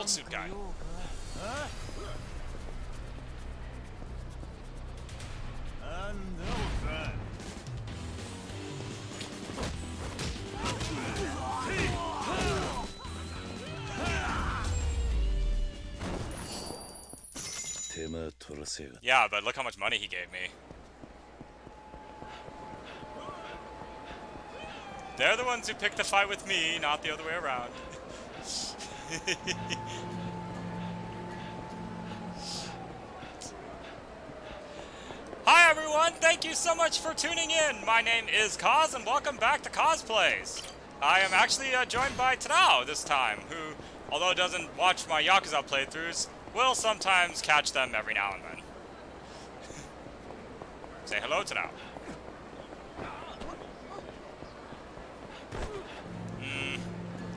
gold suit guy. Yeah, but look how much money he gave me. They're the ones who picked the fight with me, not the other way around. Hi everyone, thank you so much for tuning in. My name is Kaz and welcome back to Cosplays. I am actually joined by Tadao this time, who, although doesn't watch my Yakuza playthroughs, will sometimes catch them every now and then. Say hello, Tadao.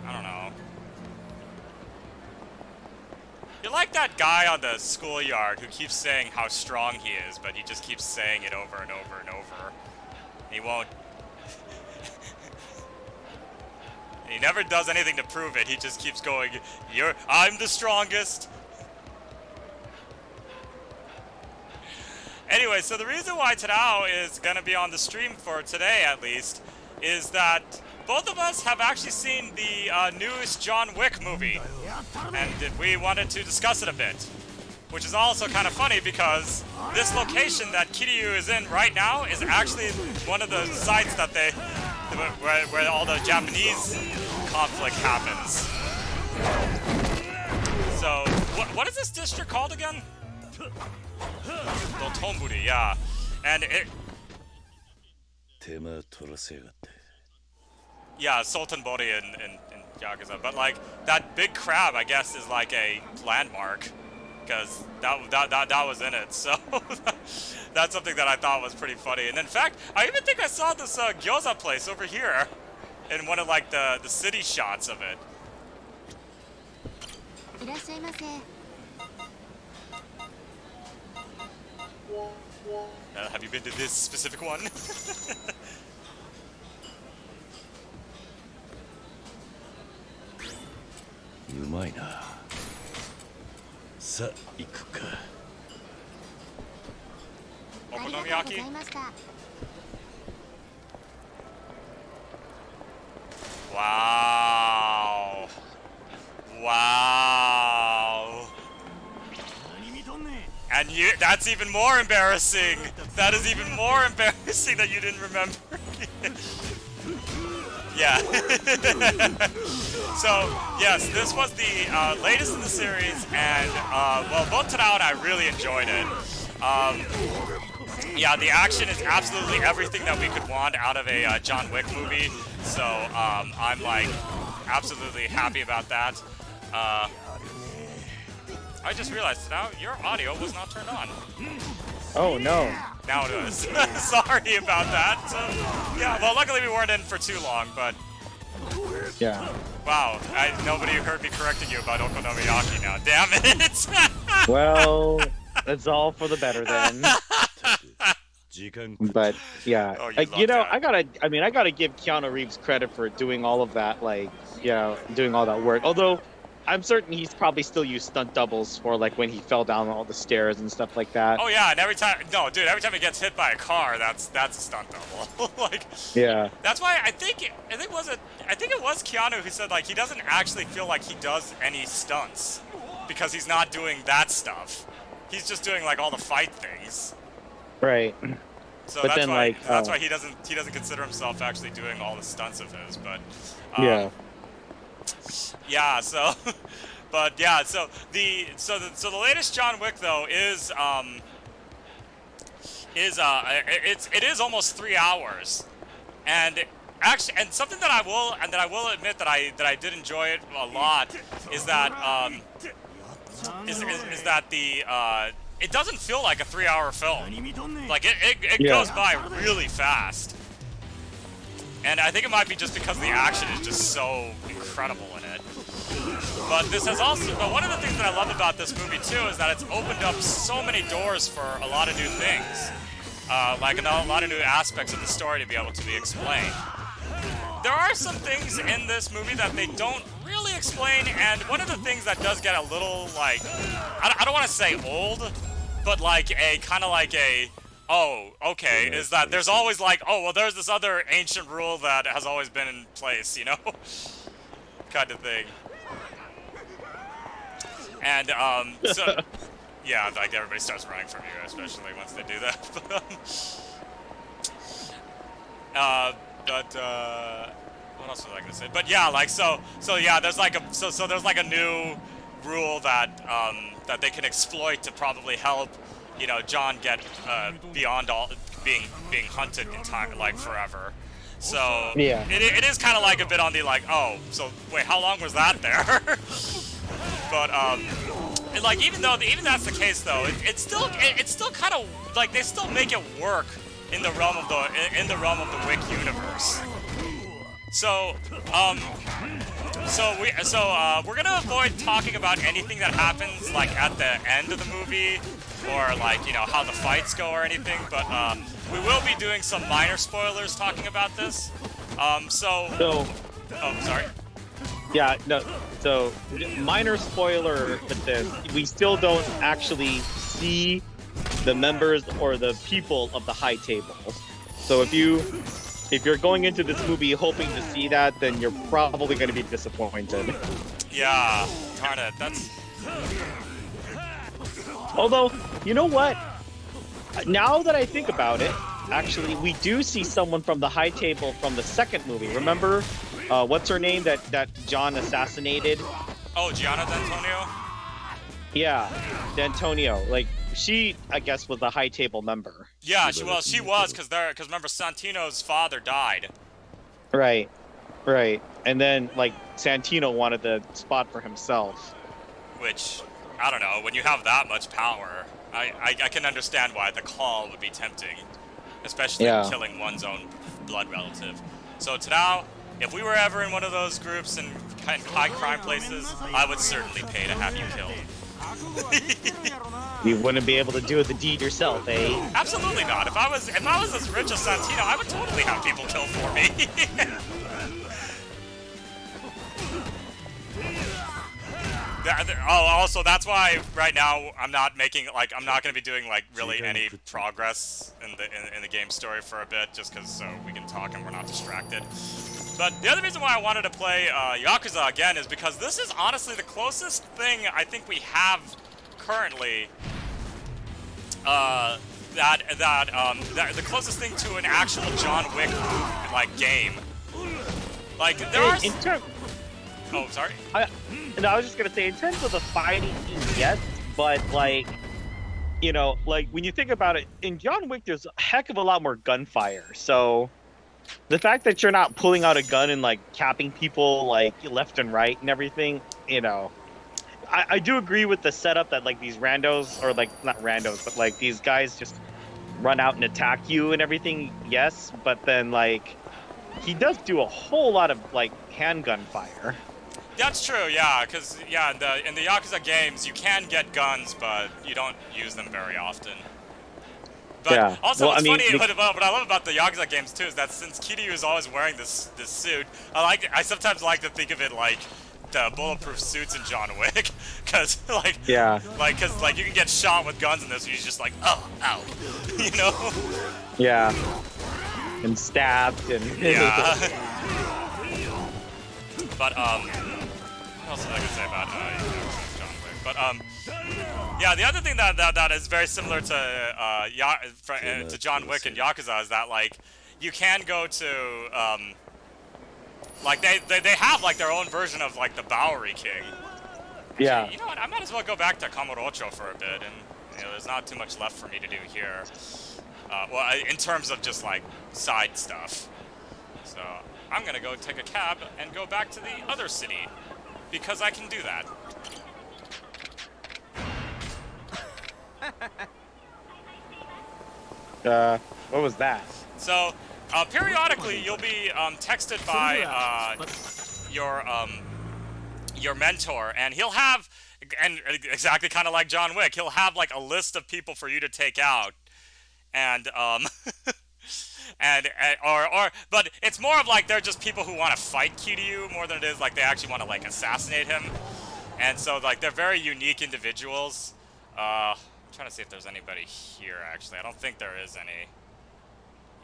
I don't know. You're like that guy on the schoolyard who keeps saying how strong he is, but he just keeps saying it over and over and over. He won't... he never does anything to prove it, he just keeps going, I'm the strongest! Anyway, so the reason why Tadao is gonna be on the stream for today, at least, is that both of us have actually seen the newest John Wick movie, and we wanted to discuss it a bit. Which is also kind of funny because this location that Kiryu is in right now is actually one of the sites that where all the Japanese conflict happens. So, what is this district called again? Tomburi, yeah. And it... yeah, Sultanbori in Yakuza. But, like, that big crab, I guess, is like a landmark. Because that was in it. So, that's something that I thought was pretty funny. And in fact, I even think I saw this gyoza place over here. In one of, like, the city shots of it. Have you been to this specific one? Okonomiyaki? Wow. Wow. And that's even more embarrassing. That is even more embarrassing that you didn't remember. Yeah. So, yes, this was the latest in the series, and, well, both Tadao and I really enjoyed it. Yeah, the action is absolutely everything that we could want out of a John Wick movie, so I'm, like, absolutely happy about that. I just realized now your audio was not turned on. Oh no. Now it is. Sorry about that. So, yeah, well, luckily we weren't in for too long, but... yeah. Wow, nobody heard me correcting you about Okonomiyaki now. Damn it! Well, it's all for the better then. But yeah, oh, you know, I gotta give Keanu Reeves credit for doing all of that, like, doing all that work. Although, I'm certain he's probably still used stunt doubles for, like, when he fell down all the stairs and stuff like that. Oh yeah, and every time he gets hit by a car, that's a stunt double. Like, yeah. That's why I think it was Keanu who said, like, he doesn't actually feel like he does any stunts because he's not doing that stuff. He's just doing, like, all the fight things. Right. So but that's why he doesn't consider himself actually doing all the stunts of his, but yeah. Yeah, so but yeah, so the latest John Wick though is it is almost 3 hours. And actually, and something that I will admit that I did enjoy it a lot is that is that the it doesn't feel like a 3-hour film. Like, it goes by really fast. And I think it might be just because the action is just so incredible in it. But one of the things that I love about this movie too is that it's opened up so many doors for a lot of new things. Like a lot of new aspects of the story to be able to be explained. There are some things in this movie that they don't really explain, and one of the things that does get a little, like, I don't want to say old, but like a, kind of like a, oh, okay, is that there's always like, oh, well, there's this other ancient rule that has always been in place, you know? Kind of thing. And, so, yeah, like, everybody starts running from you, especially once they do that. What else was I gonna say? But yeah, like, so yeah, there's like there's like a new rule that, that they can exploit to probably help, you know, John get, beyond all, being hunted like, forever. So, Yeah. it is kind of like a bit on the, like, oh, so, wait, how long was that there? But, and like, even that's the case, though, it's still kind of, like, they still make it work in the realm of the Wick universe. So, we're gonna avoid talking about anything that happens, like, at the end of the movie, or, like, you know, how the fights go or anything, but, we will be doing some minor spoilers talking about this. Oh, sorry. Yeah, no, so, minor spoiler with this, we still don't actually see the members or the people of the high table. So if you're going into this movie hoping to see that, then you're probably going to be disappointed. Yeah, darn it, that's... Although, you know what? Now that I think about it, actually, we do see someone from the high table from the second movie. Remember, what's her name that John assassinated? Oh, Gianna D'Antonio? Yeah, D'Antonio. Like, she, I guess, was the high table member. Yeah, she was, because remember, Santino's father died. Right. And then, like, Santino wanted the spot for himself. Which, I don't know, when you have that much power, I can understand why the call would be tempting. Especially killing one's own blood relative. So, Tadao, if we were ever in one of those groups in high crime places, I would certainly pay to have you killed. You wouldn't be able to do the deed yourself, eh? Absolutely not. If I was as rich as Santino, I would totally have people kill for me. Also, that's why right now I'm not going to be doing like really any progress in the game story for a bit, just because so we can talk and we're not distracted. But the other reason why I wanted to play Yakuza again is because this is honestly the closest thing I think we have currently. The closest thing to an actual John Wick like game. Like there are. Oh, sorry. I was just gonna say, in terms of the fighting, yes, but like, you know, like when you think about it, in John Wick, there's a heck of a lot more gunfire. So, the fact that you're not pulling out a gun and like capping people like left and right and everything, you know, I do agree with the setup that like these randos, or like not randos, but like these guys just run out and attack you and everything. Yes, but then like he does do a whole lot of like handgun fire. That's true, yeah, because yeah, in the Yakuza games you can get guns, but you don't use them very often. But yeah. Also, what's funny, what I love about the Yakuza games too is that since Kiryu is always wearing this suit, I sometimes like to think of it like the bulletproof suits in John Wick, because like you can get shot with guns in this, and he's just like, oh, ow, you know? Yeah. And stabbed and yeah. But what else was I gonna say about John Wick? But yeah, the other thing that is very similar to John Wick and Yakuza is that like you can go to like they have like their own version of like the Bowery King. Yeah. Actually, you know what? I might as well go back to Kamurocho for a bit, and you know, there's not too much left for me to do here. Well, in terms of just like side stuff. So I'm gonna go take a cab and go back to the other city because I can do that. What was that? So, periodically you'll be texted by your mentor, and he'll have, and exactly kind of like John Wick, he'll have like a list of people for you to take out, and but it's more of like they're just people who want to fight Kiryu more than it is like they actually want to like assassinate him. And so like they're very unique individuals. I'm trying to see if there's anybody here actually. I don't think there is any.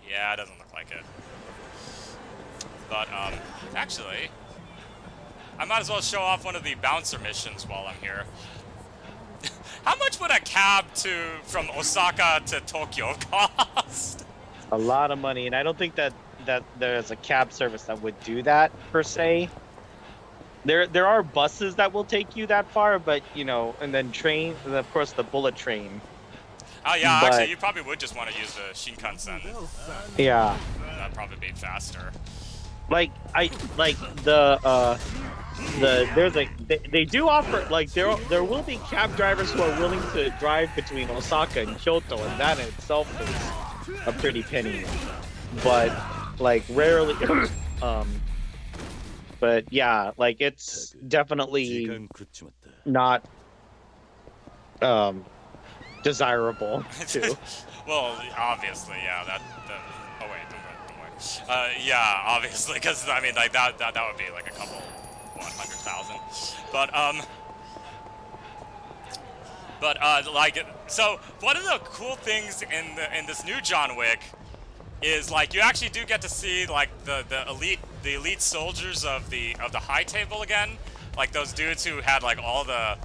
Yeah, it doesn't look like it. But actually, I might as well show off one of the bouncer missions while I'm here. How much would a cab from Osaka to Tokyo cost? A lot of money, and I don't think that there's a cab service that would do that per se. There are buses that will take you that far, but you know, and then train, and of course the bullet train. Oh yeah, but, actually, you probably would just want to use the Shinkansen. Yeah. That'd probably be faster. Like they do offer, like there will be cab drivers who are willing to drive between Osaka and Kyoto, and that in itself is a pretty penny. But like rarely, but yeah, like it's definitely not desirable too. Well, obviously, yeah. Oh wait, don't worry. Yeah, obviously, because I mean, like that would be like a couple 100,000. But like, so one of the cool things in this new John Wick is like you actually do get to see like the elite soldiers of the high table again, like those dudes who had like all the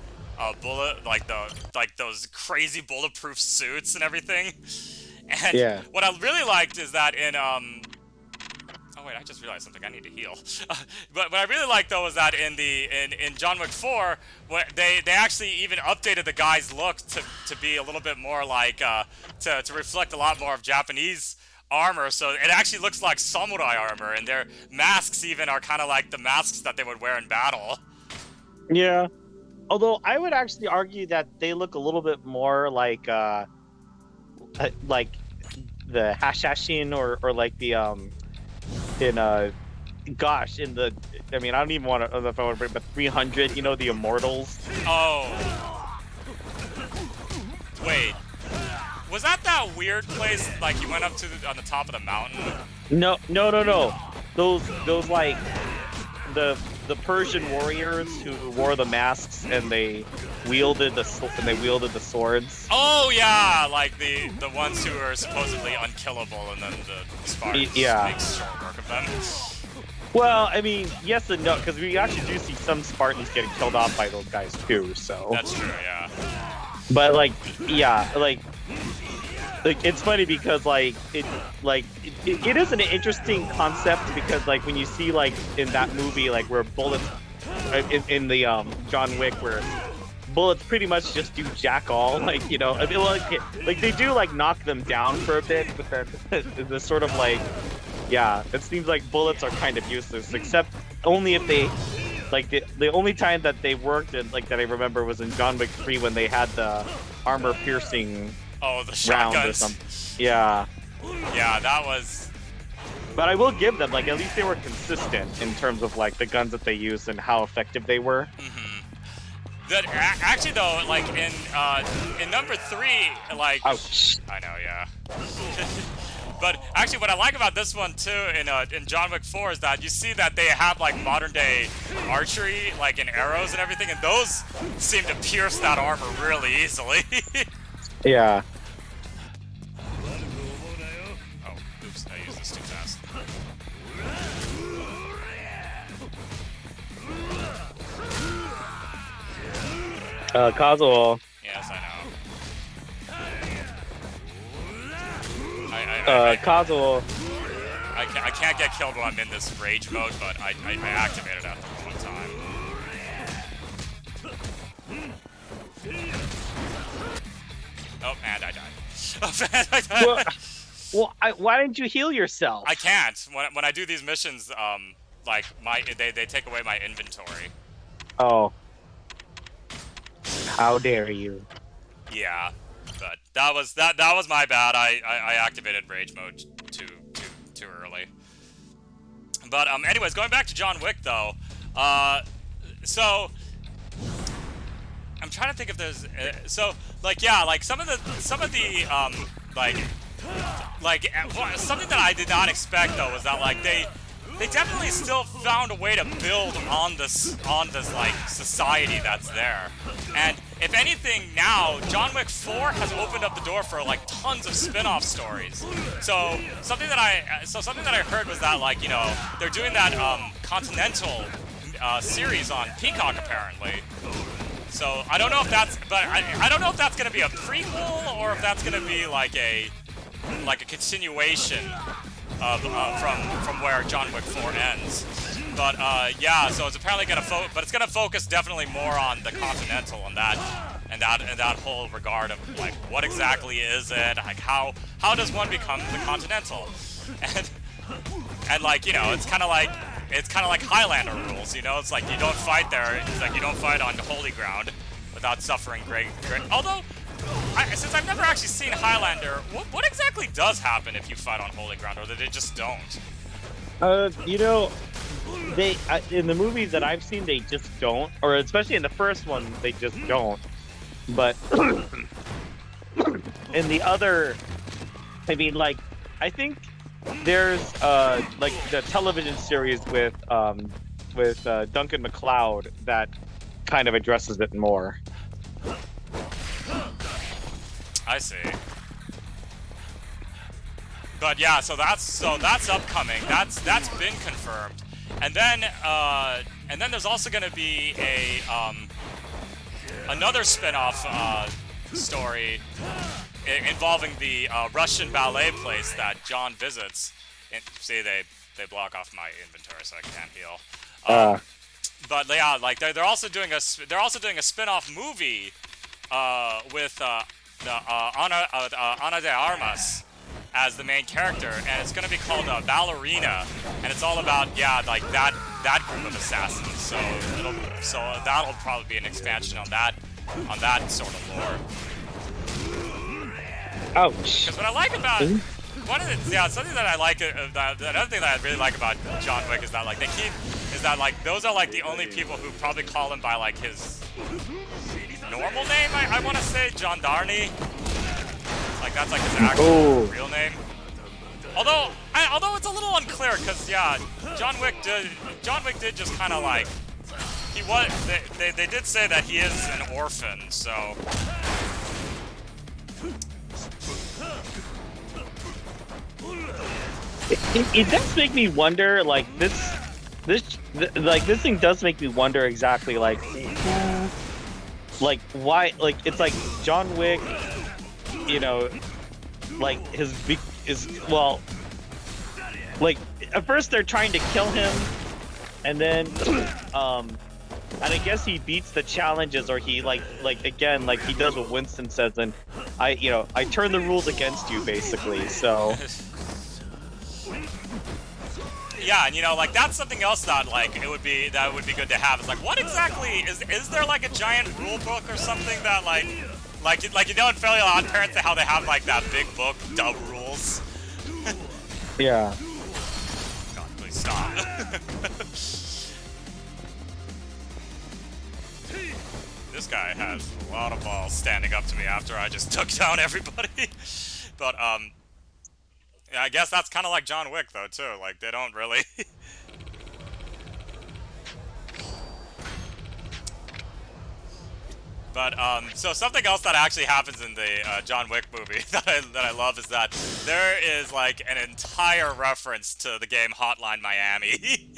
those crazy bulletproof suits and everything. And yeah. What I really liked is that in oh wait, I just realized something. I need to heal. But what I really liked though was that in John Wick 4, they actually even updated the guy's look to be a little bit more like to reflect a lot more of Japanese armor. So it actually looks like samurai armor, and their masks even are kind of like the masks that they would wear in battle. Yeah. Although I would actually argue that they look a little bit more like the Hashashin or like the gosh, in the, I mean, I don't even want to, I don't know if I want to bring, but 300, you know, the Immortals. Oh. Wait. Was that weird place, like you went up to on the top of the mountain? No. Those like the Persian warriors who wore the masks and they wielded the swords. Oh yeah, like the ones who are supposedly unkillable, and then the Spartans make short work of them. Well, I mean, yes and no, because we actually do see some Spartans getting killed off by those guys too. So that's true, yeah. But like, yeah, like it's funny because like it is an interesting concept, because like when you see like in that movie like where bullets in the John Wick where bullets pretty much just do jack all, like, you know, I mean, like they do like knock them down for a bit, but then the sort of like, yeah, it seems like bullets are kind of useless, except only if they like the only time that they worked, and like that I remember was in John Wick 3 when they had the armor piercing the round shotguns or something. Yeah, that was. But I will give them, like, at least they were consistent in terms of like the guns that they used and how effective they were. That actually though, like in number 3, like, ouch. I know, yeah. But actually, what I like about this one too in John Wick 4 is that you see that they have like modern day archery, like in arrows and everything, and those seem to pierce that armor really easily. Yeah. Oh, oops! I used this too fast. Kazuo. Yes, I know. Kazuo. I can't get killed when I'm in this rage mode, but I activated at the wrong time. Oh, and I died. Well, why didn't you heal yourself? I can't. When I do these missions, like they take away my inventory. Oh. How dare you? Yeah, but that was my bad. I activated rage mode too early. But anyways, going back to John Wick though, so I'm trying to think if there's so like, yeah, like some of the like like something that I did not expect though was that like they definitely still found a way to build on this like society that's there. And if anything, now John Wick 4 has opened up the door for like tons of spin-off stories. So something that I heard was that like, you know, they're doing that Continental series on Peacock apparently. So I don't know if that's, but I don't know if that's gonna be a prequel or if that's gonna be like a continuation of from where John Wick 4 ends. But yeah, so it's apparently gonna focus definitely more on the Continental and that whole regard of like what exactly is it, like how does one become the Continental, and like, you know, it's kind of like Highlander rules, you know, it's like you don't fight there, it's like you don't fight on holy ground without suffering great. Although, since I've never actually seen Highlander, what exactly does happen if you fight on holy ground, or that they just don't? You know, they in the movies that I've seen, they just don't, or especially in the first one, they just don't. But in the other, I mean, like, I think there's like the television series with Duncan MacLeod that kind of addresses it more. I see. But yeah, so that's upcoming. That's been confirmed. And then there's also going to be a another spin-off story involving the Russian ballet place that John visits. And, see, they block off my inventory, so I can't heal. But yeah, like they're also doing a spin-off movie with Ana de Armas as the main character, and it's gonna be called Ballerina, and it's all about like that group of assassins. So that'll probably be an expansion on that sort of lore. Ouch. Because what I like about something that I like another thing that I really like about John Wick is that like those are like the only people who probably call him by like his normal name. I want to say John Darney. Like that's like his actual real name. Although it's a little unclear because yeah, John Wick did just kind of like they did say that he is an orphan, so. It does make me wonder, like this thing does make me wonder exactly like why, like it's like John Wick, you know, like well, like at first they're trying to kill him, and then and I guess he beats the challenges, or he like again, like he does what Winston says, and I turn the rules against you basically, so. Yeah, and you know, like that's something else that like would be good to have. Is like, what exactly is there like a giant rule book or something that like you know in Fairly Odd Parents how they have like that big book, Dub Rules. Yeah. God, please stop. This guy has a lot of balls standing up to me after I just took down everybody. But yeah, I guess that's kind of like John Wick, though, too. Like, they don't really... But, so something else that actually happens in the John Wick movie that I love is that there is, like, an entire reference to the game Hotline Miami.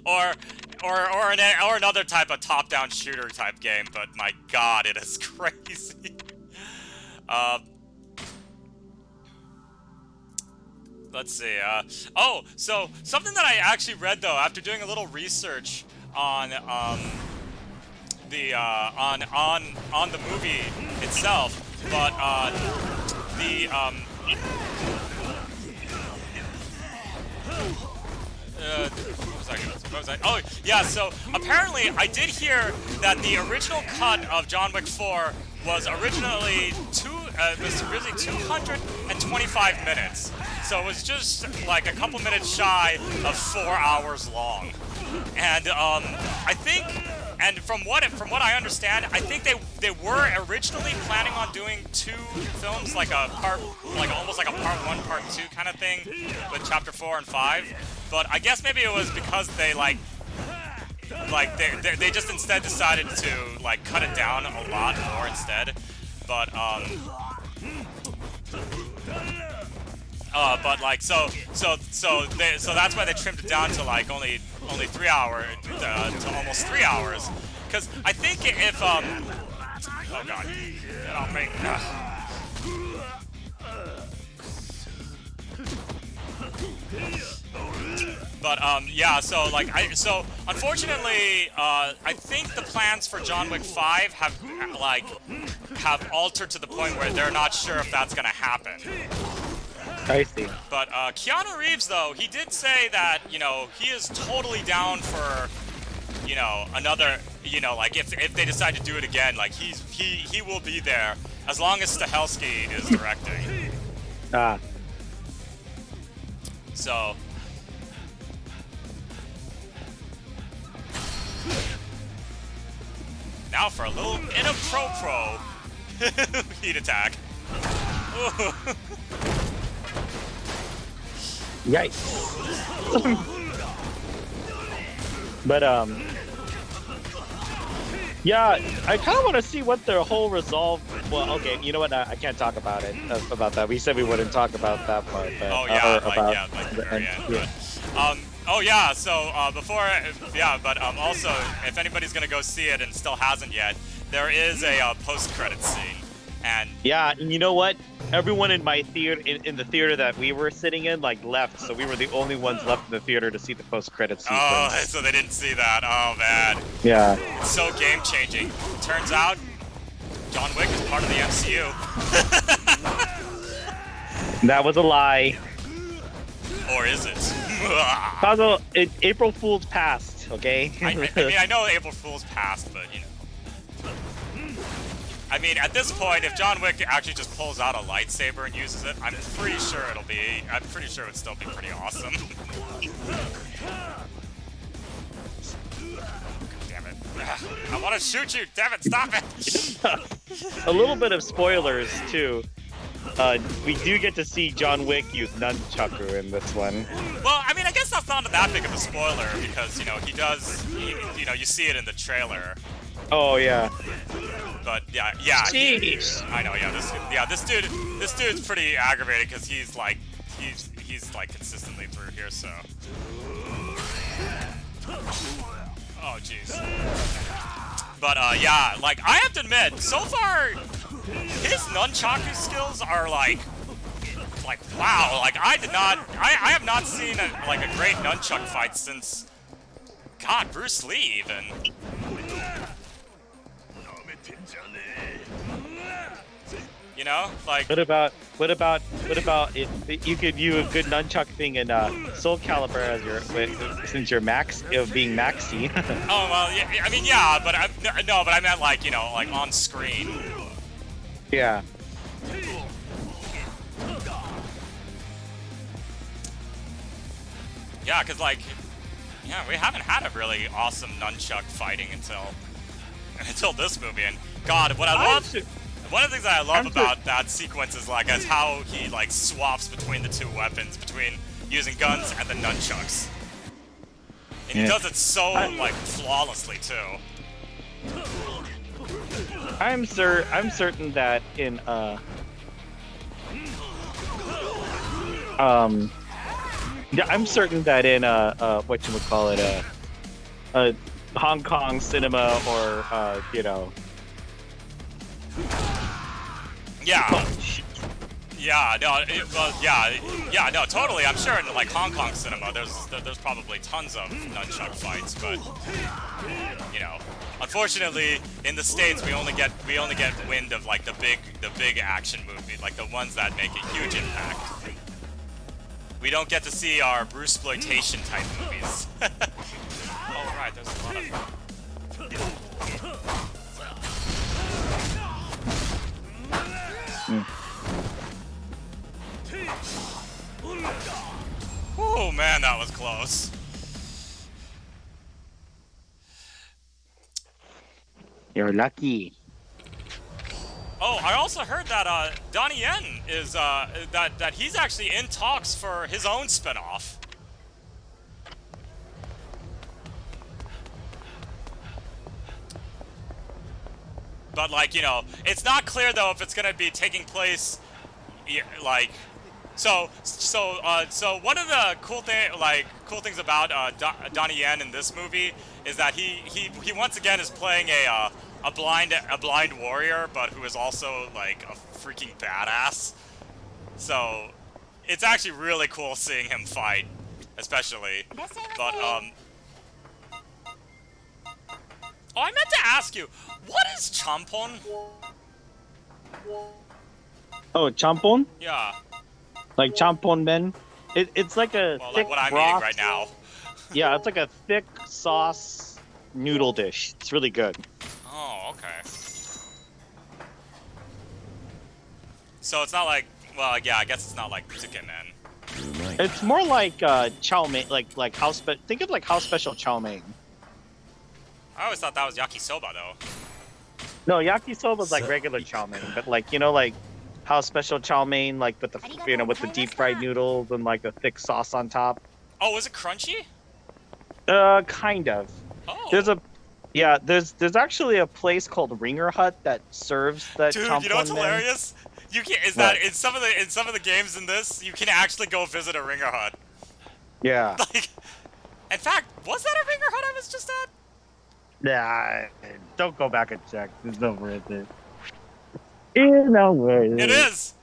or another type of top-down shooter type game, but my god, it is crazy. Let's see, oh, so something that I actually read though after doing a little research on the movie itself, but oh yeah, so apparently I did hear that the original cut of John Wick 4 was originally 225 minutes. So it was just like a couple minutes shy of 4 hours long. And I think And from what I understand, I think they were originally planning on doing 2 films, like a part, like almost like a part 1, part 2 kind of thing, with chapter 4 and 5. But I guess maybe it was because they they just instead decided to like cut it down a lot more instead. But like so that's why they trimmed it down to like only 3 hours to almost 3 hours. Because I think if oh god, get off me. But yeah, so like so unfortunately I think the plans for John Wick 5 have altered to the point where they're not sure if that's gonna happen. I see. But Keanu Reeves, though, he did say that, you know, he is totally down for, you know, another, you know, like if they decide to do it again, like he will be there as long as Stahelski is directing. Ah. So. Now for a little inappropriate heat attack. Yikes. But yeah, I kind of want to see what their whole resolve. Well, okay, you know what? I can't talk about it about that. We said we wouldn't talk about that part. But, oh yeah, like the very end. Yeah. But, oh yeah, so also if anybody's gonna go see it and still hasn't yet, there is a post-credit scene. And yeah, and you know what? Everyone in my theater, in the theater that we were sitting in, like left, so we were the only ones left in the theater to see the post-credit sequence. Oh, so they didn't see that. Oh man. Yeah. It's so game-changing. Turns out, John Wick is part of the MCU. That was a lie. Or is it? Kazo, April Fool's passed. Okay. I mean, I know April Fool's passed, but you know. I mean, at this point, if John Wick actually just pulls out a lightsaber and uses it, I'm pretty sure it would still be pretty awesome. Damn it. I want to shoot you! Damn it, stop it! A little bit of spoilers, too. We do get to see John Wick use nunchaku in this one. Well, I mean, I guess that's not that big of a spoiler, because, you know, you know, you see it in the trailer. Oh, yeah. But yeah. Jeez. I know, yeah. This dude's pretty aggravated because he's like consistently through here. So. Oh jeez. But yeah, like I have to admit, so far his nunchaku skills are like wow. Like I have not seen a great nunchuck fight since Bruce Lee even. You know, like. What about if you could view a good nunchuck thing in Soul Calibur as since you're being maxi. Oh well, yeah. I mean, yeah, but I meant like, you know, like on screen. Yeah. Yeah, cause like, yeah, we haven't had a really awesome nunchuck fighting until this movie. And God, what I love. One of the things that I love about that sequence is like how he like swaps between the two weapons, between using guns and the nunchucks, and he does it so like flawlessly too. I'm certain that in whatchamacallit, Hong Kong cinema or you know. Yeah. Yeah, no, no, totally. I'm sure in like Hong Kong cinema, there's probably tons of nunchuck fights, but you know, unfortunately, in the States, we only get wind of like the big action movie, like the ones that make a huge impact. We don't get to see our Bruceploitation type movies. Oh right, there's a lot of. Oh man, that was close. You're lucky. Oh, I also heard that Donnie Yen is that he's actually in talks for his own spin-off. But like, you know, it's not clear though if it's gonna be taking place, like, so one of the cool things about Donnie Yen in this movie is that he once again is playing a blind warrior, but who is also like a freaking badass. So it's actually really cool seeing him fight, especially. But oh, I meant to ask you, what is champon? Oh, champon? Yeah. Like champon men? It's like a Well, thick like what I'm broth. eating right now. Yeah, it's like a thick sauce noodle dish. It's really good. Oh, okay. So it's not like, well, yeah, I guess it's not like chicken men. It's more like chow mein, like house. Think of like house special chow mein. I always thought that was yakisoba though. No, yakisoba is like regular chow mein, but like like house special chow mein, like with the with the deep fried noodles and like a thick sauce on top. Oh, is it crunchy? Kind of. Oh. There's actually a place called Ringer Hut that serves that. Dude, you know what's hilarious? You can that in some of the games in this, you can actually go visit a Ringer Hut. Yeah. Like, in fact, was that a Ringer Hut I was just at? Nah, don't go back and check. There's no worth it. It's no worth it. It is.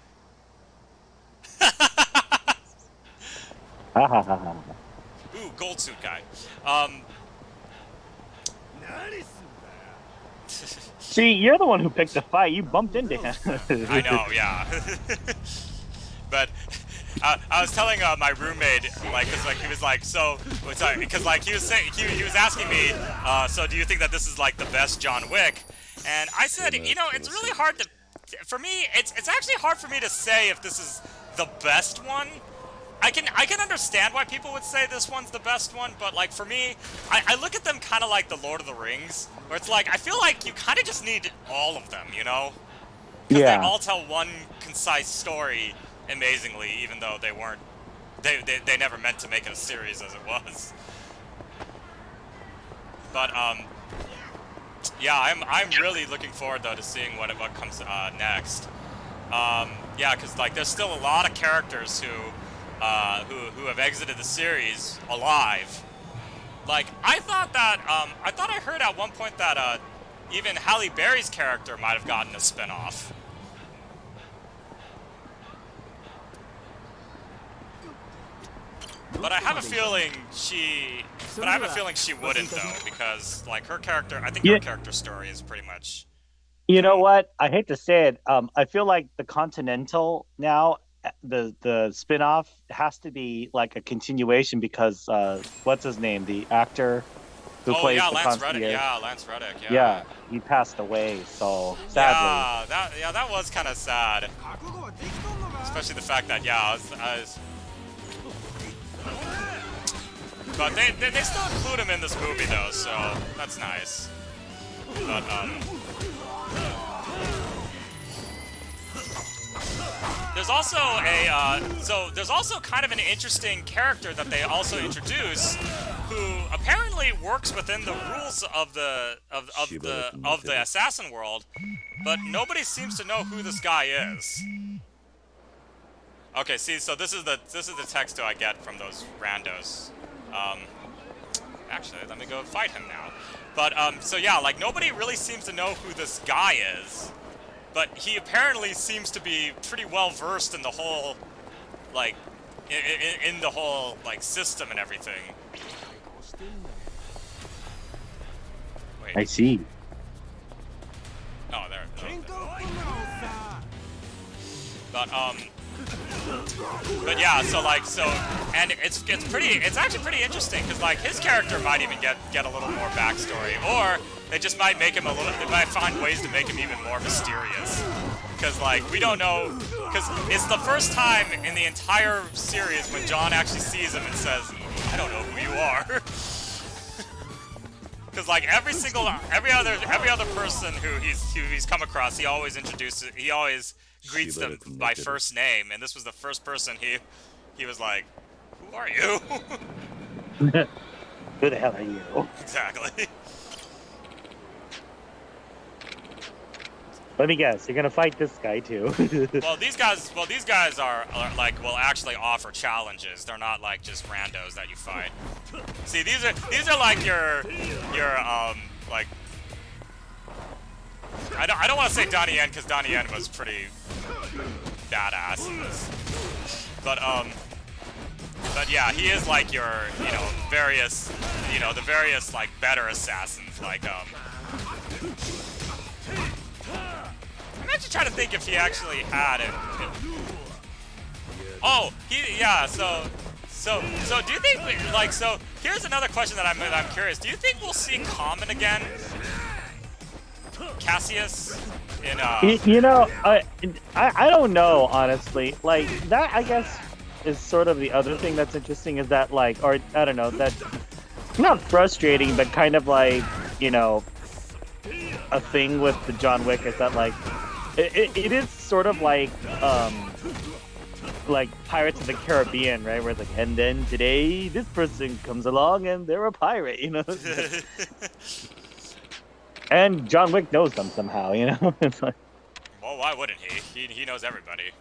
Ooh, gold suit guy. See, you're the one who picked the fight. You bumped into him. I know, yeah. But I was telling my roommate, like, cause like he was like, so, sorry, because like he was saying, he was asking me, so do you think that this is like the best John Wick? And I said, you know, it's really hard to, for me, it's actually hard for me to say if this is the best one. I can understand why people would say this one's the best one, but like for me, I look at them kind of like the Lord of the Rings, where it's like I feel like you kind of just need all of them, you know? Because they all tell one concise story amazingly, even though they weren't, they never meant to make it a series as it was. But yeah, I'm really looking forward though to seeing what comes next. Yeah, because like there's still a lot of characters who have exited the series alive. Like I thought I heard at one point that even Halle Berry's character might have gotten a spin-off. But I have a feeling she wouldn't though, because like her character, I think her character story is pretty much. You know what? I hate to say it. I feel like the Continental now, the spin-off has to be like a continuation because what's his name, the actor who plays the concierge. Lance Reddick. Yeah, he passed away. So sadly. That was kind of sad. Especially the fact that I was but they still include him in this movie though, so that's nice. But there's also there's also kind of an interesting character that they also introduce, who apparently works within the rules of the assassin world, but nobody seems to know who this guy is. Okay, see, so this is the text I get from those randos. Actually, let me go fight him now. But so yeah, like nobody really seems to know who this guy is. But he apparently seems to be pretty well versed in the whole, like, in the whole like system and everything. Wait. I see. Oh, there. But yeah, so and it's actually pretty interesting because like his character might even get a little more backstory, or they just might make him they might find ways to make him even more mysterious. Because like we don't know, because it's the first time in the entire series when John actually sees him and says, "I don't know who you are." Because like every other person who he's come across, he always greets them by first name, and this was the first person he was like, "Who are you?" Who the hell are you? Exactly. Let me guess, you're gonna fight this guy too. Well, these guys are like will actually offer challenges. They're not like just randos that you fight. See, these are like your like I don't want to say Donnie Yen because Donnie Yen was pretty badass in this. But yeah, he is like your the various like better assassins like I'm actually trying to think if he actually had it. Oh, so do you think so here's another question that I'm curious. Do you think we'll see Common again? Cassius in I don't know, honestly. Like that I guess is sort of the other thing that's interesting is that like, or I don't know, that not frustrating but kind of like, a thing with the John Wick is that like it is sort of like Pirates of the Caribbean, right? Where it's like, and then today this person comes along and they're a pirate, And John Wick knows them somehow, It's like, well, why wouldn't he? He knows everybody.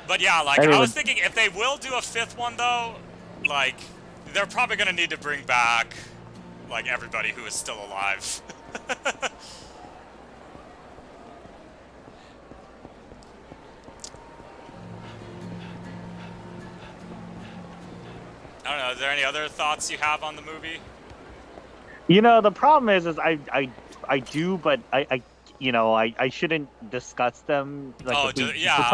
But yeah, like I was thinking if they will do a fifth one though, like they're probably gonna need to bring back like everybody who is still alive. I don't know. Is there any other thoughts you have on the movie? The problem is I do, but I shouldn't discuss them. Like, yeah.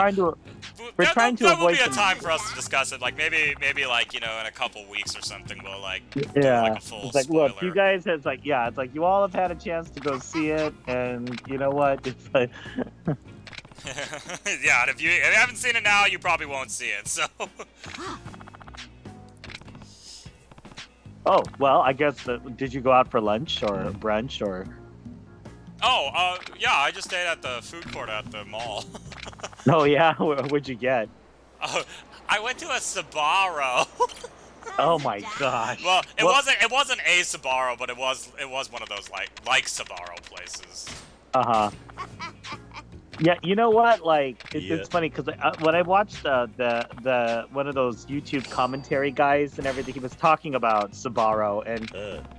We're trying to there avoid. There will be a time for us to discuss it. Like maybe like in a couple weeks or something. We'll like do like a full it's like, spoiler. Look, you guys. It's like you all have had a chance to go see it, and you know what? It's like. Yeah, and if you haven't seen it now, you probably won't see it. So. Oh well, I guess. Did you go out for lunch or brunch or? Oh, yeah, I just stayed at the food court at the mall. Oh yeah, what'd you get? Oh, I went to a Sbarro. Oh my gosh. Well, it wasn't a Sbarro, but it was one of those like Sbarro places. Yeah, you know what? Like, it's funny because when I watched the one of those YouTube commentary guys and everything, he was talking about Sbarro, and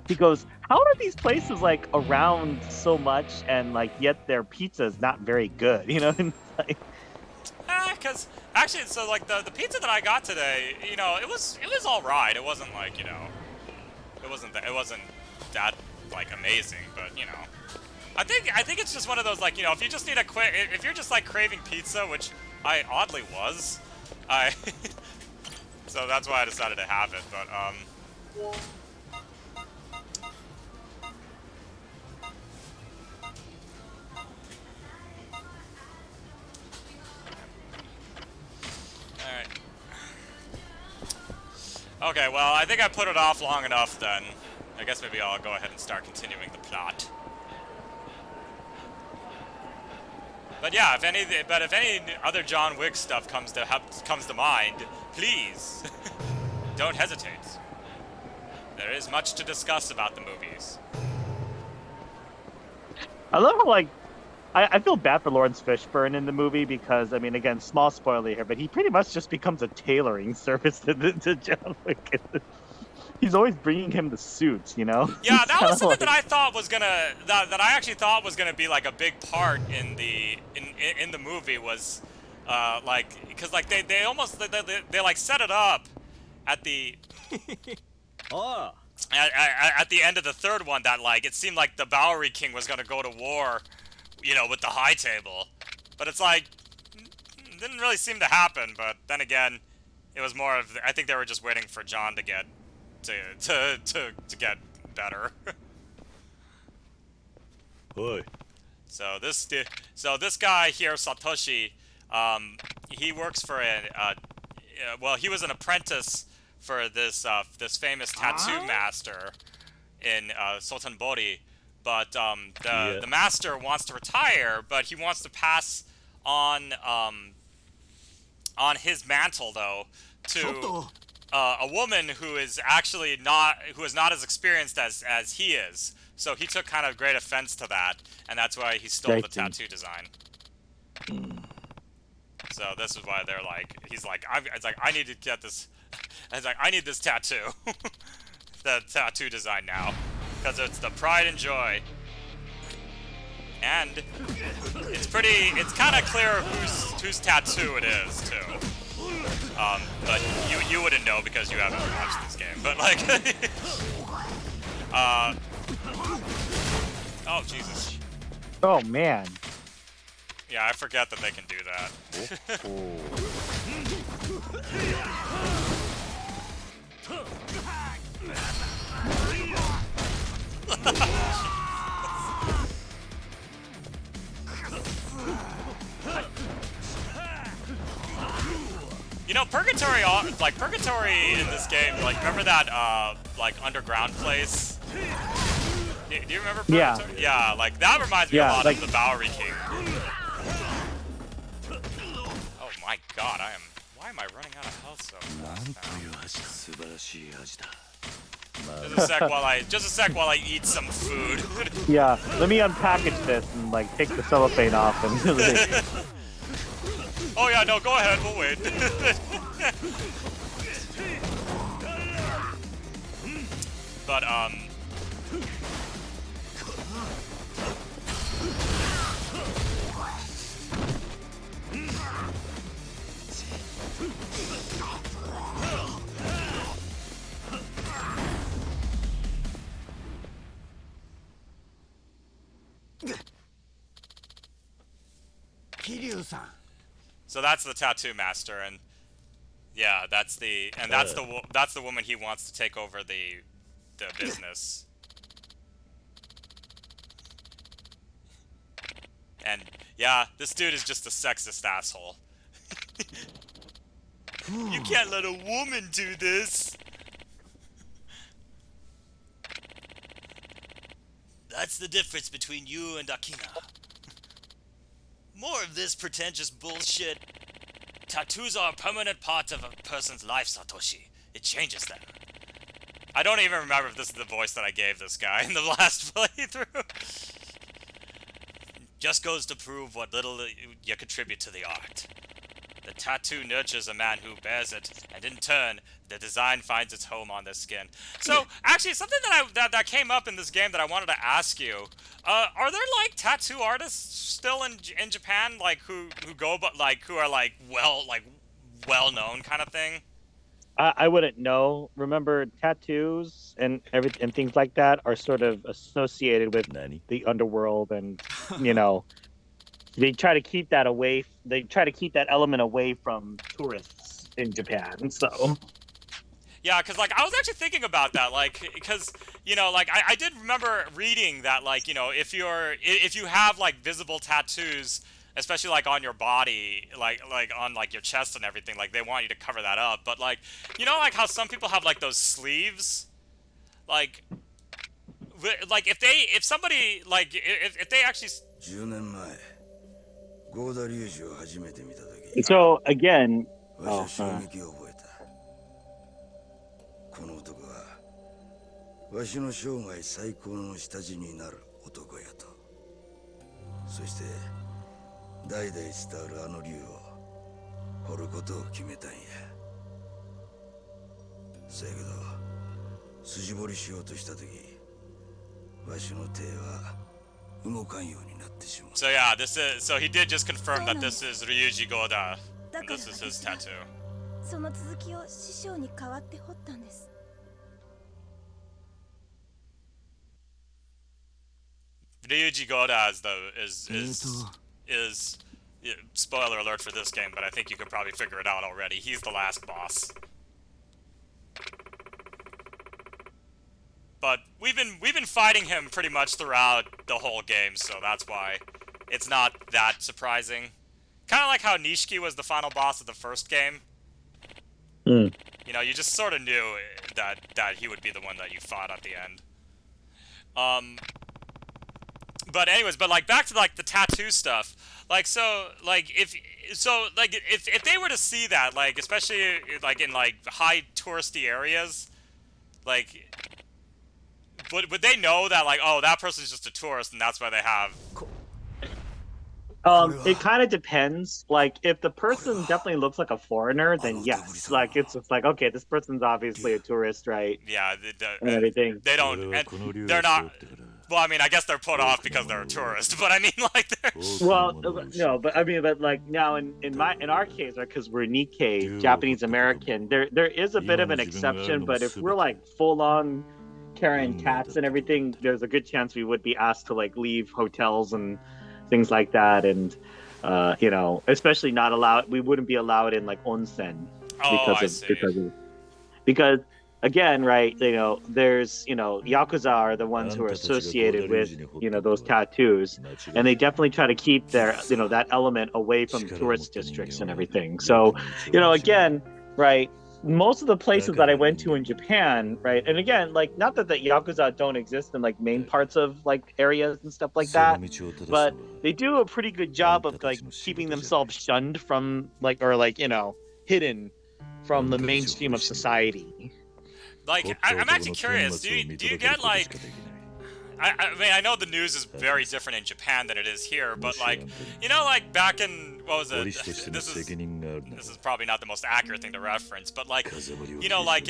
he goes, "How are these places like around so much, and like yet their pizza is not very good?" Like, because actually, so like the pizza that I got today, it was all right. It wasn't like it wasn't that like amazing, but I think it's just one of those like if you just need if you're just like craving pizza, which I oddly was, so that's why I decided to have it. But all right. Okay, well I think I put it off long enough then. I guess maybe I'll go ahead and start continuing the plot. But yeah, if any other John Wick stuff comes to mind, please don't hesitate. There is much to discuss about the movies. I love how I feel bad for Lawrence Fishburne in the movie because I mean, again, small spoiler here, but he pretty much just becomes a tailoring service to John Wick. He's always bringing him the suits, Yeah, that was something that I thought was gonna that I actually thought was gonna be like a big part in the movie was because like they almost they like set it up at the at the end of the third one that like it seemed like the Bowery King was gonna go to war, with the High Table, but it's like it didn't really seem to happen. But then again, it was more of I think they were just waiting for John to get to get better. Boy. So this guy here, Satoshi, he works for well, he was an apprentice for this famous tattoo master in Sultan Bori, but the master wants to retire, but he wants to pass on his mantle though to a woman who is actually not as experienced as he is. So he took kind of great offense to that, and that's why he stole the tattoo design. So this is why they're like, he's like, I need to get this. It's like, I need this tattoo, the tattoo design now, because it's the pride and joy. And it's kind of clear whose tattoo it is too. But you wouldn't know because you haven't watched this game. But like, oh Jesus. Oh man. Yeah, I forget that they can do that. You know, Purgatory in this game, like, remember that, like, underground place? Do you remember Purgatory? Yeah, like, that reminds me a lot of the Bowery King. Oh my god, why am I running out of health so fast now? Just a sec while I eat some food. Yeah, let me unpackage this and, like, take the cellophane off and... Oh yeah, no, go ahead, we'll wait. But, so that's the tattoo master, and yeah, that's the woman he wants to take over the business. And yeah, this dude is just a sexist asshole. You can't let a woman do this. That's the difference between you and Akina. More of this pretentious bullshit. Tattoos are a permanent part of a person's life, Satoshi. It changes them. I don't even remember if this is the voice that I gave this guy in the last playthrough. Just goes to prove what little you contribute to the art. The tattoo nurtures a man who bears it, and in turn, the design finds its home on their skin. So, actually, something that came up in this game that I wanted to ask you: are there like tattoo artists still in Japan, like who are well known kind of thing? I wouldn't know. Remember, tattoos and things like that are sort of associated with the underworld, and you know, they try to keep that away. They try to keep that element away from tourists in Japan. So, yeah, because like I was actually thinking about that, like because you know, like I did remember reading that, like, you know, if you have like visible tattoos, especially like on your body, like on like your chest and everything, like they want you to cover that up. But like, you know, like how some people have like those sleeves, like if somebody like if they actually. So again, わしの生涯最高の下地になる男やと。そして代々伝わるあの竜を掘ることを決めたんや。そやけど筋彫りしようとした時、わしの手は動かんようになってしまう。 So yeah, so he did just confirm that this is Ryuji Goda, and this is his tattoo. その続きを師匠に代わって彫ったんです。 Ryuji Goda is spoiler alert for this game, but I think you could probably figure it out already. He's the last boss. But we've been fighting him pretty much throughout the whole game, so that's why it's not that surprising. Kind of like how Nishiki was the final boss of the first game. Mm. You know, you just sort of knew that he would be the one that you fought at the end. But anyways, but like back to like the tattoo stuff. Like if they were to see that, like especially like in like high touristy areas, like would they know that like, oh, that person's just a tourist and that's why they have? It kind of depends. Like, if the person definitely looks like a foreigner, then yes. Like, it's just like, okay, this person's obviously a tourist, right? Yeah, And everything. they don't, and they're not. Well, I mean, I guess they're put off because they're a tourist, but I mean, like, they're. Well, no, but I mean, but like now in our case, right, because we're Nikkei, Japanese American, there is a bit of an exception. But if we're like full on carrying cats and everything, there's a good chance we would be asked to like leave hotels and things like that, and you know, especially not allowed. We wouldn't be allowed in like onsen because again, right? You know, there's Yakuza are the ones who are associated with those tattoos, and they definitely try to keep their that element away from tourist districts and everything. So again, right. Most of the places that I went to in Japan, right, and again, like, not that the Yakuza don't exist in like main parts of like areas and stuff like that, but they do a pretty good job of like keeping themselves shunned from like, or like hidden from the mainstream of society. Like, I'm actually curious. Do you get like? I mean, I know the news is very different in Japan than it is here, but like, like back in, what was it? This is probably not the most accurate thing to reference, but like, like in like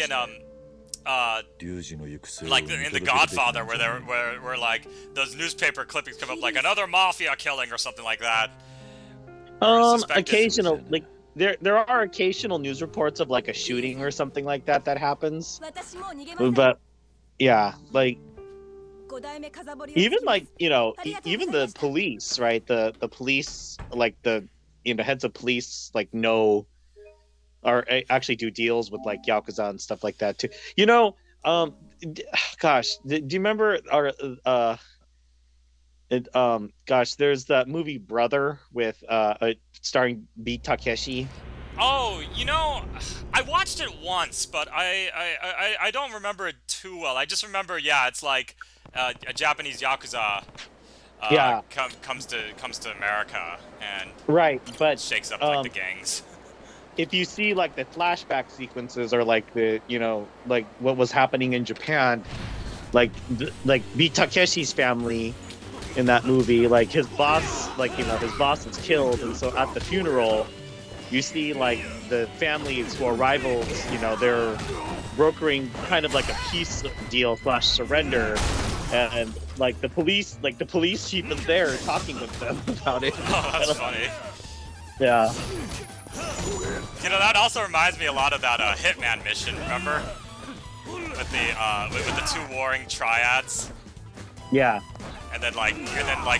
in The Godfather, where like those newspaper clippings come up, like another mafia killing or something like that. Occasional, like there are occasional news reports of like a shooting or something like that happens, but yeah, like. Even like even the police, right? The police, like the heads of police, like know or actually do deals with like Yakuza and stuff like that too. Gosh, do you remember there's that movie Brother with starring Beat Takeshi. Oh, I watched it once, but I don't remember it too well. I just remember, it's like a Japanese Yakuza comes to America and shakes up like the gangs. If you see like the flashback sequences or like the like what was happening in Japan, like Beat Takeshi's family in that movie, like his boss is killed, and so at the funeral you see like the families who are rivals, they're brokering kind of like a peace deal / surrender, and like the police chief is there talking with them about it. Oh, that's funny. Yeah. That also reminds me a lot of that Hitman mission, remember? With the two warring triads. Yeah. And then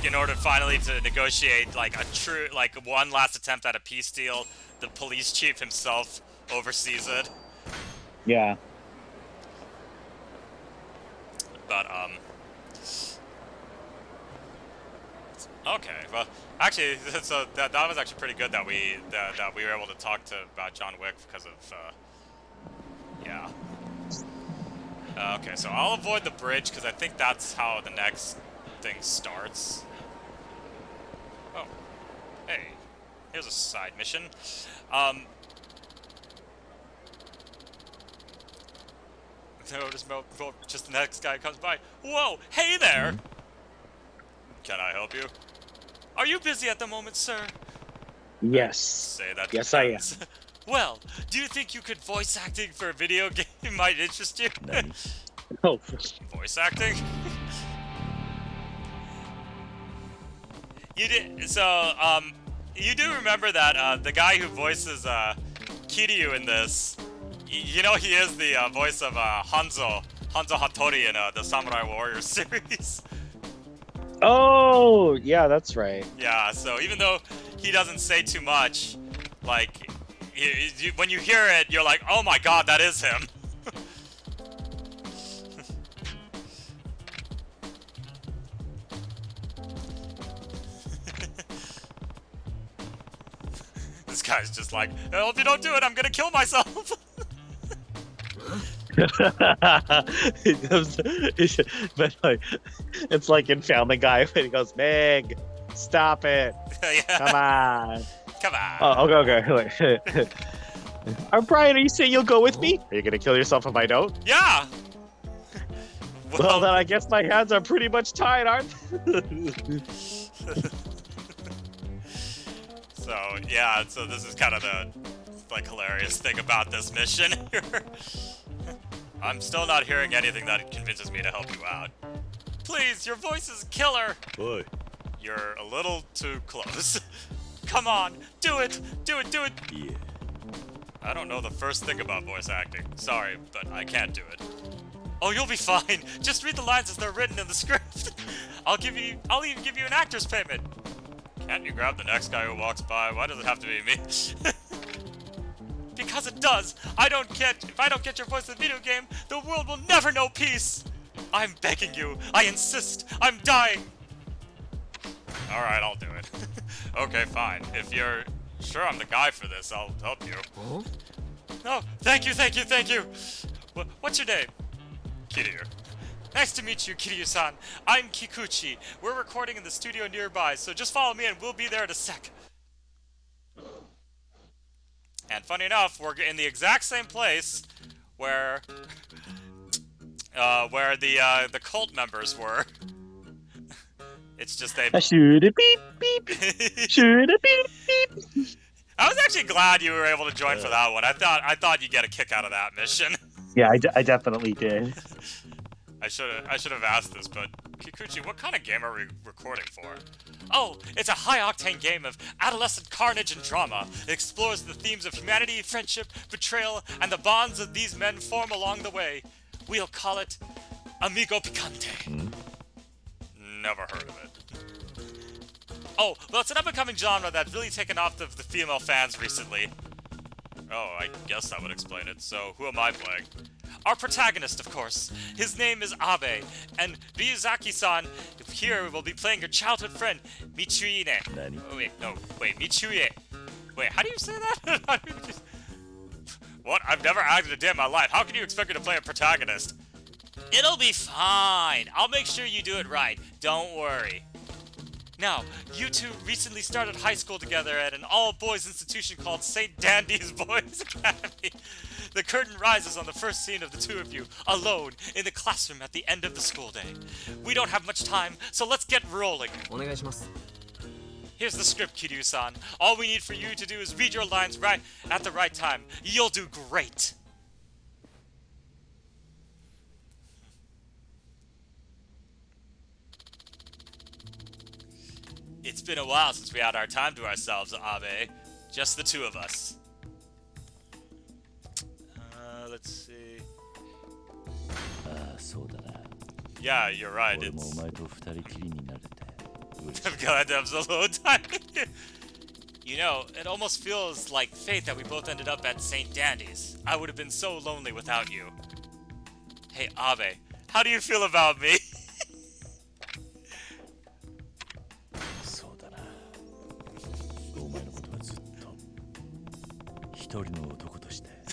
in order finally to negotiate like a true one last attempt at a peace deal, the police chief himself oversees it. Yeah. But okay, well, actually, so that was actually pretty good that we were able to talk about John Wick because of yeah. Okay, so I'll avoid the bridge because I think that's how the next thing starts. Oh, hey, here's a side mission. Just the next guy comes by. Whoa, hey there! Can I help you? Are you busy at the moment, sir? Yes. Say that. Yes, I am. Well, do you think you could voice acting for a video game might interest you? Oh. Voice acting? You did. So, you do remember that the guy who voices Kiryu in this, he is the voice of Hanzo Hattori in the Samurai Warriors series. Oh, yeah, that's right. Yeah, so even though he doesn't say too much, like, when you hear it, you're like, oh my god, that is him. This guy's just like, oh, if you don't do it, I'm gonna kill myself. But like, it's like in Family Guy when he goes, Meg, stop it. Yeah. Come on. Come on. Oh, okay. Brian, are you saying you'll go with me? Are you gonna kill yourself if I don't? Yeah. Well, then I guess my hands are pretty much tied, aren't they? So this is kind of the like hilarious thing about this mission. I'm still not hearing anything that convinces me to help you out. Please, your voice is killer. Oi. You're a little too close. Come on, do it, do it, do it. Yeah. I don't know the first thing about voice acting. Sorry, but I can't do it. Oh, you'll be fine. Just read the lines as they're written in the script. I'll even give you an actor's payment. Can't you grab the next guy who walks by? Why does it have to be me? Because it does. If I don't get your voice in the video game, the world will never know peace. I'm begging you. I insist. I'm dying. All right, I'll do it. Okay, fine. If you're sure I'm the guy for this, I'll help you. Huh? No, thank you. What's your name? Kiryu. Nice to meet you, Kiryu-san. I'm Kikuchi. We're recording in the studio nearby, so just follow me and we'll be there in a sec. And funny enough, we're in the exact same place where the cult members were. It's just they. Shoot-a beep beep. Shoot-a beep beep. I was actually glad you were able to join for that one. I thought you'd get a kick out of that mission. Yeah, I definitely did. I should have asked this, but Kikuchi, what kind of game are we recording for? Oh, it's a high-octane game of adolescent carnage and drama. It explores the themes of humanity, friendship, betrayal, and the bonds that these men form along the way. We'll call it Amigo Picante. Never heard of it. Oh, well, it's an up-and-coming genre that's really taken off the female fans recently. Oh, I guess that would explain it. So, who am I playing? Our protagonist, of course. His name is Abe, and Ryuzaki-san here will be playing your childhood friend, Michuine. Nani? Oh, wait, Michuie. Wait, how do you say that? What? I've never acted a day in my life. How can you expect me to play a protagonist? It'll be fine. I'll make sure you do it right. Don't worry. Now, you two recently started high school together at an all-boys institution called St. Dandy's Boys Academy. The curtain rises on the first scene of the two of you, alone, in the classroom at the end of the school day. We don't have much time, so let's get rolling. Here's the script, Kiryu-san. All we need for you to do is read your lines right at the right time. You'll do great. It's been a while since we had our time to ourselves, Abe. Just the two of us. Let's see. Yeah, you're right. I'm glad to have some alone time. You know, it almost feels like fate that we both ended up at St. Dandy's. I would have been so lonely without you. Hey, Abe, how do you feel about me?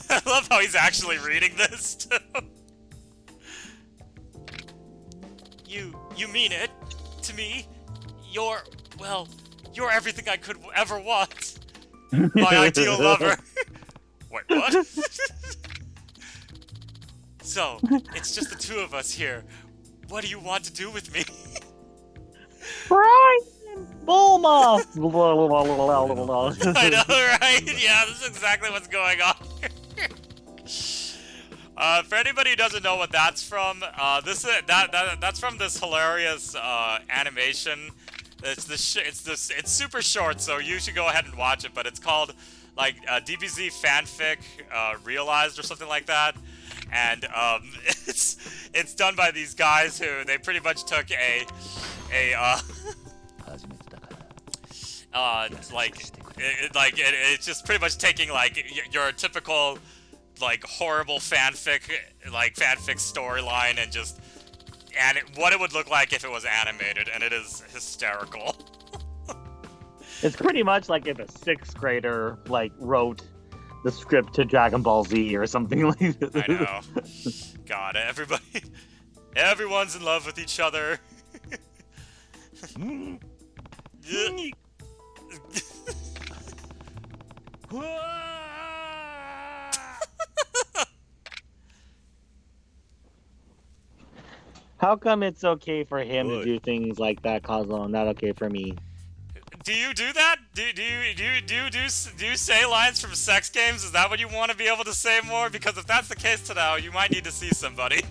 I love how he's actually reading this, too. You mean it? To me? You're everything I could ever want. My ideal lover. Wait, what? So, it's just the two of us here. What do you want to do with me? Brian Bulma. I know, right? Yeah, this is exactly what's going on here. For anybody who doesn't know what that's from, that's from this hilarious animation. It's super short, so you should go ahead and watch it. But it's called like DBZ fanfic realized or something like that, and it's done by these guys who they pretty much took it's just pretty much taking like your typical like horrible fanfic storyline and just what it would look like if it was animated, and it is hysterical. It's pretty much like if a 6th grader like wrote the script to Dragon Ball Z or something like that. I know. God, everyone's in love with each other. How come it's okay for him to do things like that, Cosmo, and not okay for me? Do you do that? Do you say lines from sex games? Is that what you want to be able to say more? Because if that's the case, Tadao, you might need to see somebody.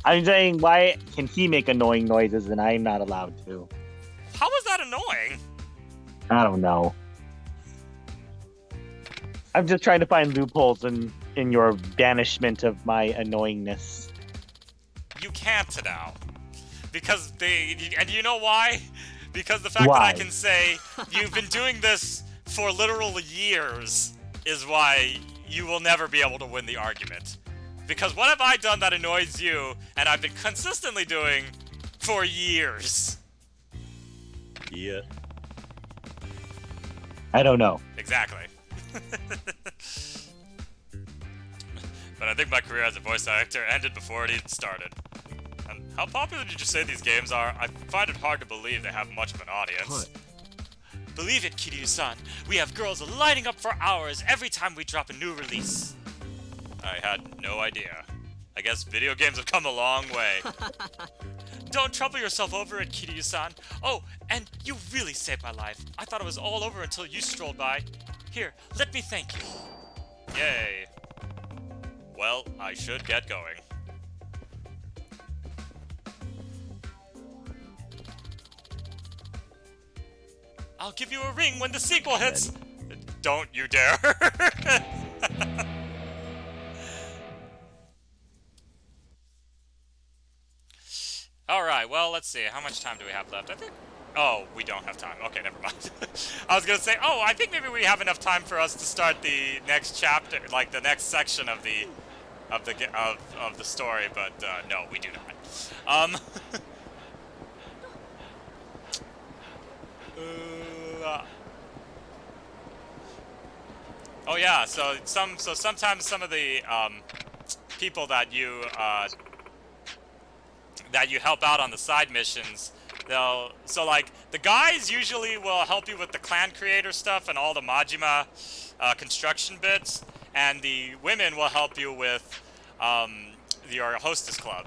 I'm saying, why can he make annoying noises and I'm not allowed to? How is that annoying? I don't know. I'm just trying to find loopholes in your banishment of my annoyingness. You can't, Tadao. Because and you know why? Because the fact that I can say you've been doing this for literal years is why you will never be able to win the argument. Because what have I done that annoys you and I've been consistently doing for years? Yeah. I don't know. Exactly. But I think my career as a voice actor ended before it even started. And how popular did you say these games are? I find it hard to believe they have much of an audience. Believe it, Kiryu-san. We have girls lining up for hours every time we drop a new release. I had no idea. I guess video games have come a long way. Don't trouble yourself over it, Kiryu-san. Oh, and you really saved my life. I thought it was all over until you strolled by. Here, let me thank you. Yay. Well, I should get going. I'll give you a ring when the sequel hits! Don't you dare! Alright, well, let's see. How much time do we have left? I think... Oh, we don't have time. Okay, never mind. I was gonna say, oh, I think maybe we have enough time for us to start the next chapter, like the next section of the story, but no, we do not. Oh yeah, so sometimes some of the people that you help out on the side missions, like the guys usually will help you with the clan creator stuff and all the Majima construction bits, and the women will help you with your hostess club.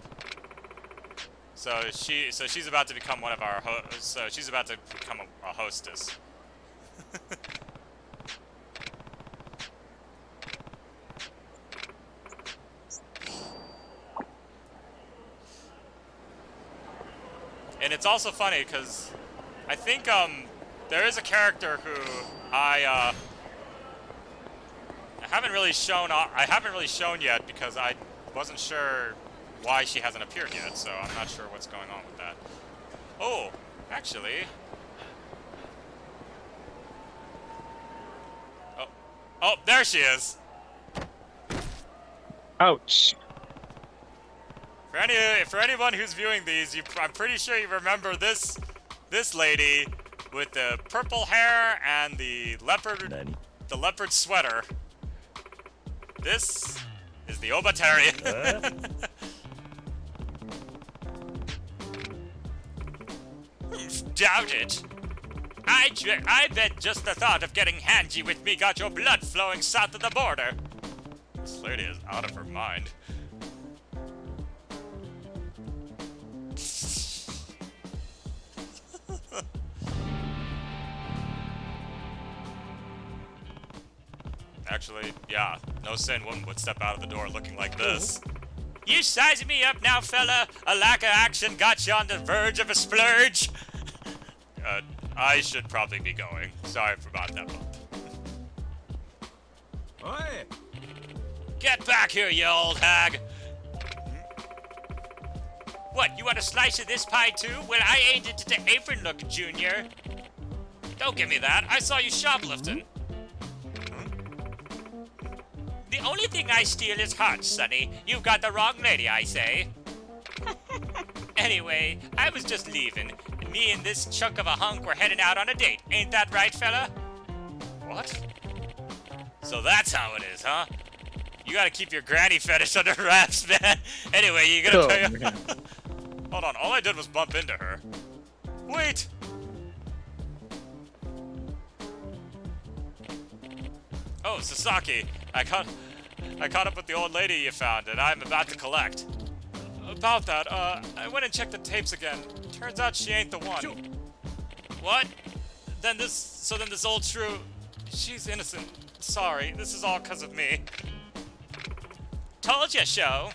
So she's about to become one of our she's about to become a hostess. And it's also funny because I think there is a character who I haven't really shown yet because I wasn't sure why she hasn't appeared yet, so I'm not sure what's going on with that. Oh, actually. Oh, there she is. Ouch. For anyone who's viewing these, I'm pretty sure you remember this lady with the purple hair and the leopard sweater. This is the Obatarian. Doubt it. I bet just the thought of getting handsy with me got your blood flowing south of the border. This lady is out of her mind. Actually, yeah, no sane woman would step out of the door looking like this. You sizing me up now, fella? A lack of action got you on the verge of a splurge? I should probably be going. Sorry about that bump. Oi! Get back here, you old hag! What, you want a slice of this pie too? Well, I ain't into the apron look, Junior. Don't give me that. I saw you shoplifting. The only thing I steal is hearts, Sonny. You've got the wrong lady, I say. Anyway, I was just leaving. Me and this chunk of a hunk were heading out on a date. Ain't that right, fella? What? So that's how it is, huh? You gotta keep your granny fetish under wraps, man. Anyway, you gonna pay... Hold on, all I did was bump into her. Wait! Oh, Sasaki, I caught up with the old lady you found, and I'm about to collect. About that, I went and checked the tapes again. Turns out she ain't the one. What? Then this old shrew, she's innocent. Sorry, this is all 'cause of me. Told ya, Sho.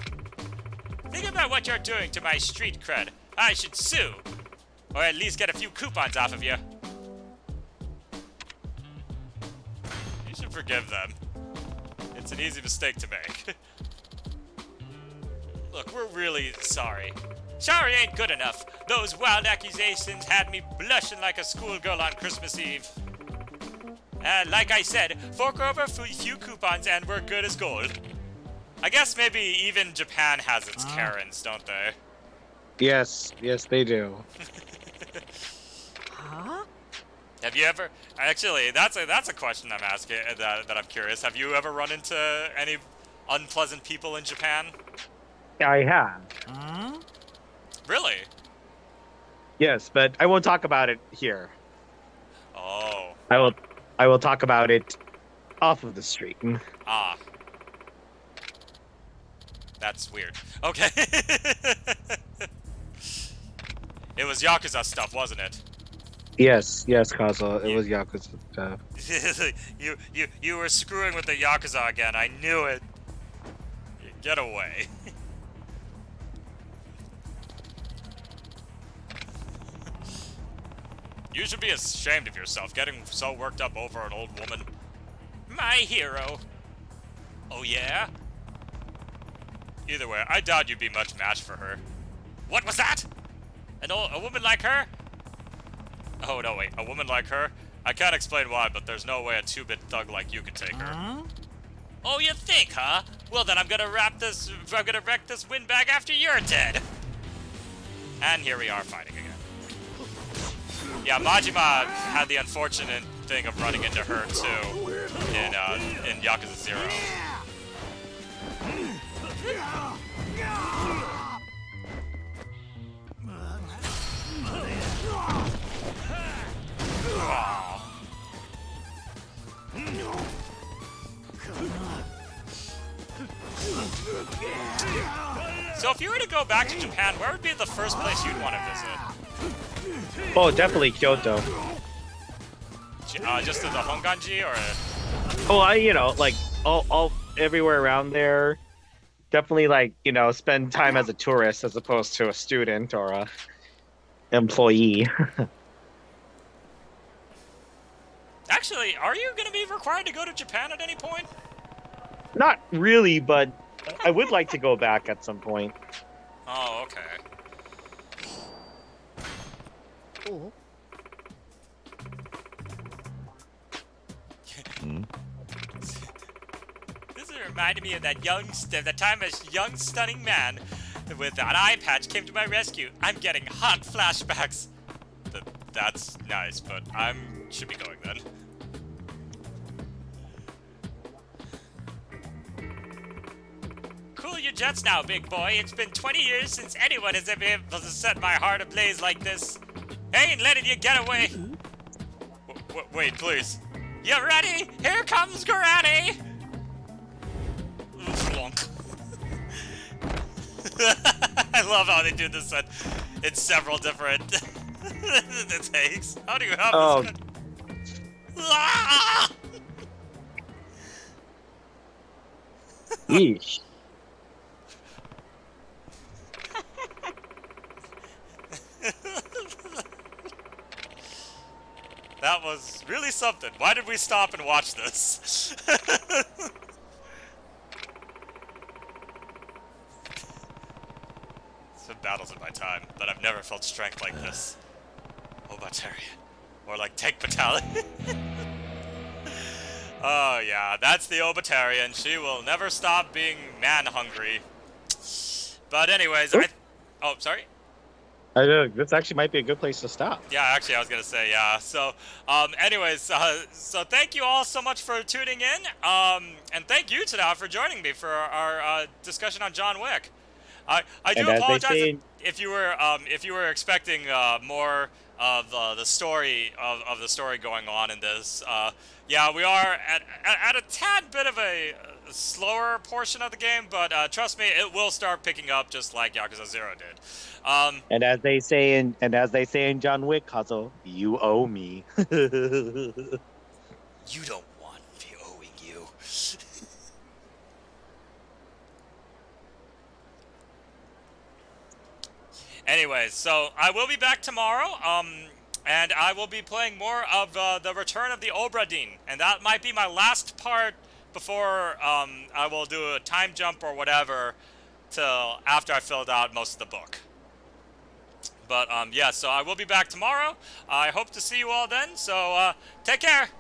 Think about what you're doing to my street cred. I should sue. Or at least get a few coupons off of you. You should forgive them. It's an easy mistake to make. Look, we're really sorry. Sorry ain't good enough. Those wild accusations had me blushing like a schoolgirl on Christmas Eve. And like I said, fork over a few coupons and we're good as gold. I guess maybe even Japan has its Karens, don't they? Yes, they do. Huh? Have you ever... Actually, that's a question I'm asking, that I'm curious. Have you ever run into any unpleasant people in Japan? I have. Really? Yes, but I won't talk about it here. Oh. I will talk about it off of the street. Ah. That's weird. Okay. It was Yakuza stuff, wasn't it? Yes, Kazuo. It was Yakuza stuff. You were screwing with the Yakuza again. I knew it. Get away. You should be ashamed of yourself, getting so worked up over an old woman. My hero. Oh yeah? Either way, I doubt you'd be much match for her. What was that? A woman like her? Oh, no, wait. A woman like her? I can't explain why, but there's no way a two-bit thug like you could take her. Oh, you think, huh? Well, then I'm gonna wreck this windbag after you're dead. And here we are fighting again. Yeah, Majima had the unfortunate thing of running into her, too, in Yakuza 0. So if you were to go back to Japan, where would be the first place you'd want to visit? Oh, definitely Kyoto. Just to the Honganji, or? Oh, like all everywhere around there. Definitely, like, spend time as a tourist as opposed to a student or a employee. Actually, are you going to be required to go to Japan at any point? Not really, but I would like to go back at some point. Oh, okay. Oh. This reminded me of the time a young, stunning man with an eye patch came to my rescue. I'm getting hot flashbacks. That's nice, but should be going then. Cool your jets now, big boy. It's been 20 years since anyone has ever been able to set my heart ablaze like this. I ain't letting you get away. Wait, please. You ready? Here comes Granny! Flunk. I love how they do this in several different takes. How do you have this? Ah! Yeesh. That was really something. Why did we stop and watch this? Some battles in my time, but I've never felt strength like this. Obatarian. Or like Tank Battalion. Oh yeah, that's the Obatarian. She will never stop being man-hungry. But anyways, oh, sorry? I know this actually might be a good place to stop. Yeah, actually, I was gonna say yeah. So, anyways, so thank you all so much for tuning in. And thank you, Tadao, for joining me for our discussion on John Wick. I do And as they apologize say, if you were expecting more of the story of the story going on in this. Yeah, we are at a tad bit of a slower portion of the game, but trust me, it will start picking up just like Yakuza 0 did. and as they say in John Wick, Kazo, you owe me. You don't want me owing you. Anyways, so I will be back tomorrow, and I will be playing more of the Return of the Obra Dinn, and that might be my last part before I will do a time jump or whatever till after I filled out most of the book. But yeah, so I will be back tomorrow. I hope to see you all then, so take care!